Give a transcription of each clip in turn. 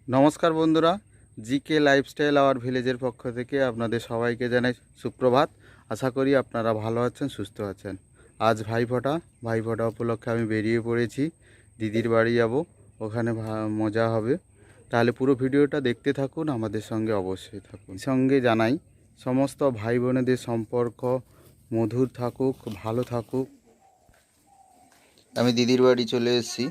নমস্কার বন্ধুরা, GK lifestyle hour ভিলেজের পক্ষ থেকে আপনাদের সবাইকে জানাই সুপ্রভাত। আশা করি আপনারা ভালো আছেন, সুস্থ আছেন। আজ ভাইফোঁটা উপলক্ষে আমি বেরিয়ে পড়েছি। দিদির বাড়ি যাব, ওখানে মজা হবে। তাহলে পুরো ভিডিওটা দেখতে থাকুন, আমাদের সঙ্গে অবশ্যই থাকুন। সঙ্গে জানাই সমস্ত ভাই বোনেদের সম্পর্ক মধুর থাকুক, ভালো থাকুক। আমি দিদির বাড়ি চলে এসেছি।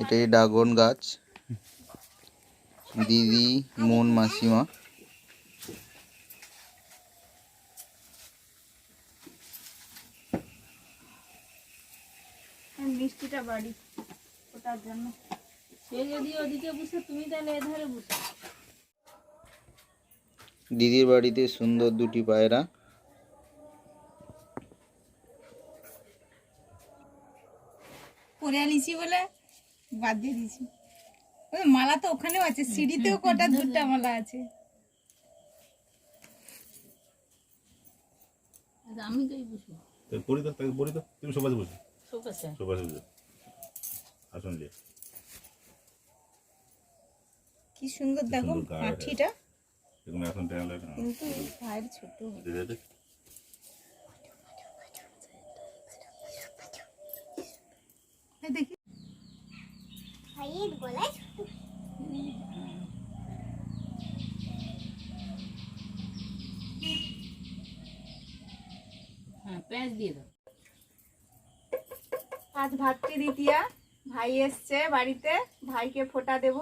এটাই ড্রাগন গাছ। দিদি, মন, মাসিমা। মিষ্টিটা বাড়ি ওটার জন্য সে যদি ওদিকে বসে তুমি তাহলে এধারে বসে। দিদির বাড়িতে সুন্দর দুটি পায়রা। পরে আনিছি বলে বাদ দিয়ে দিয়েছি। ওই মালা তো ওখানেও আছে, সিঁড়িতেও কটা দুটা মালা আছে। আমি তো বসবো, তুমি সোফাতে বসো, সোফাতে বসো, আসন দিয়ে। কি সুন্দর দেখো কাঠিটা, এরকম এখন টাইম লাগে না, কিন্তু ভাইয়ের ছোট দেখি আজ ভাতৃদ্বিতীয়া, ভাই এসছে বাড়িতে, ভাইকে ফোঁটা দেব।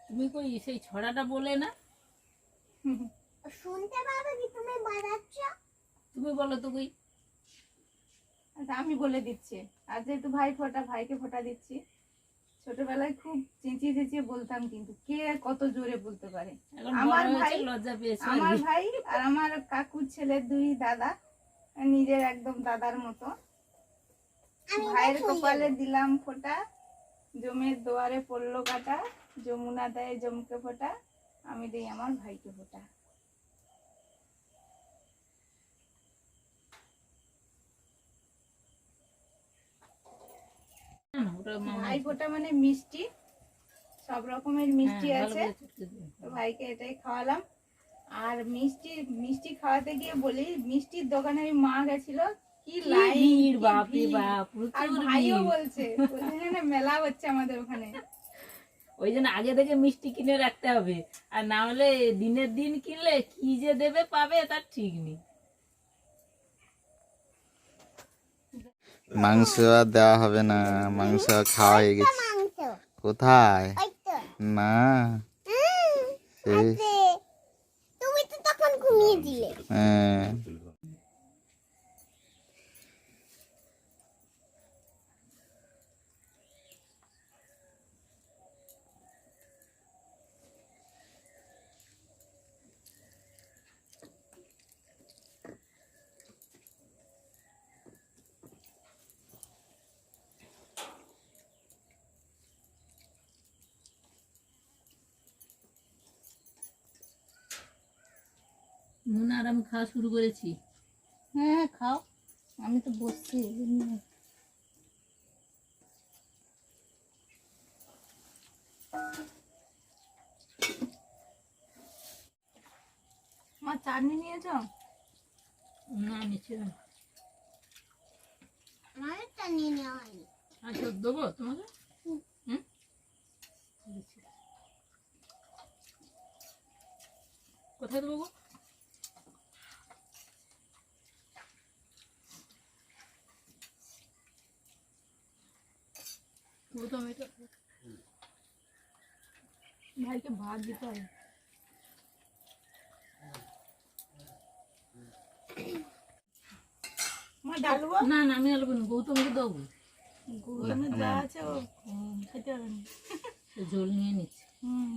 তুমি কই সেই ছড়াটা বলে না, শুনতে পাবে কি তুমি বাজাচ্ছ? তুমি বলো তো কই। আচ্ছা আমি বলে দিচ্ছি। আর যেহেতু ভাই ফোঁটা, ভাইকে ফোঁটা দিচ্ছি। ছোটবেলায় খুব চেঁচিয়ে চেঁচিয়ে বলতাম, কিন্তু কে কত জোরে বলতে পারে। এখন আমার বড় ভাই, হয়েছে, লজ্জা পেয়েছে। আমার ভাই আর আমার কাকুর ছেলে দুই দাদা, নিজের একদম দাদার মতো। ভাইয়ের কপালে দিলাম ফোঁটা, জমের দুয়ারে পড়লো কাটা, যমুনা দেয় জমকে ফোঁটা, আমি দেই আমার ভাইকে ফোঁটা। ভাই ফোঁটা মানে মিষ্টি, সব রকমের মিষ্টি আছে। তো ভাইকে এটাই খাওয়ালাম। আর মিষ্টি মিষ্টি খাওয়াতে গিয়ে বলি, মিষ্টির দোকানে ওই মা গেছিল, কি লাইন, বাপরে বাপ, আর ভাইও বলছে না মেলা হচ্ছে আমাদের ওখানে। ওই জন্য আগে থেকে মিষ্টি কিনে রাখতে হবে, আর না হলে দিনের দিন কিনলে কি যে দেবে পাবে তার ঠিক নেই। মাংস আর দেওয়া হবে না, মাংস খাওয়া হয়ে গেছে। কোথায়? না, তুমি তো তখন ঘুমিয়ে দিলে। হ্যাঁ, নুন আর আমি খাওয়া শুরু করেছি। হ্যাঁ খাও, আমি তো বসছি। মা চাটনি নিয়েছ? না নিশ্চয়। আমার টানিয়ে নেওয়া হয়নি। আচ্ছা দেবো তোমাকে। হুম, কোথায় দেবো গো? ভাইকে ভাত দিতে হবে। মা ডালবো? না না আমি আলবো না, গৌতমকে দেবো। গরমে যা আছে ও খেতে হবে না। জল নিয়ে নিচ্ছে। হুম।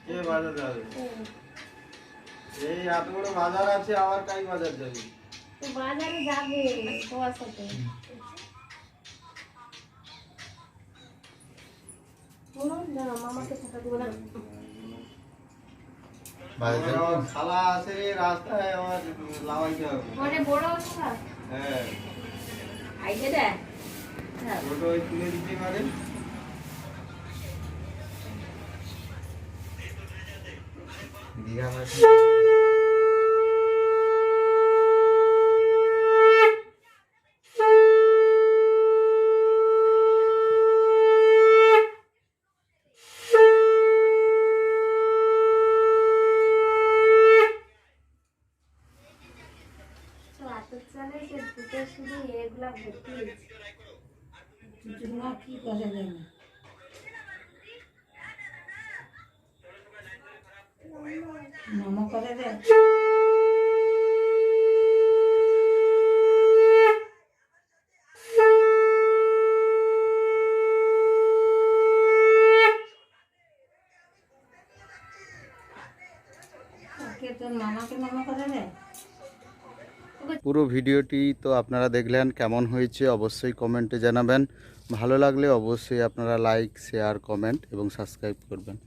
কে বাজার যাবে? এই এত বড় বাজার আছে, আবার কাই বাজার যাবে? বাজারে যাবে তোমার সাথে। মামাকে টাকা দেবো না। খালা আছে রাস্তায়, আমার লাগাইতে হবে। মানে বড় কথা। হ্যাঁ, আইডিয়া দেয়। ছোট ওই তুলে দিতে পারে। দীঘা মাছ শুধু এগুলা ভর্তি হয়েছে। কি করা যায় না। মামা করে দেয়। তোর মামাকে মামা করে দেয়। পুরো ভিডিওটি তো আপনারা দেখলেন, কেমন হয়েছে অবশ্যই কমেন্টে জানাবেন। ভালো লাগলে অবশ্যই আপনারা লাইক, শেয়ার, কমেন্ট এবং সাবস্ক্রাইব করবেন।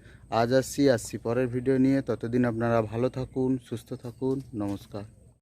আজ আসছি পরের ভিডিও নিয়ে। ততদিন আপনারা ভালো থাকুন, সুস্থ থাকুন। নমস্কার।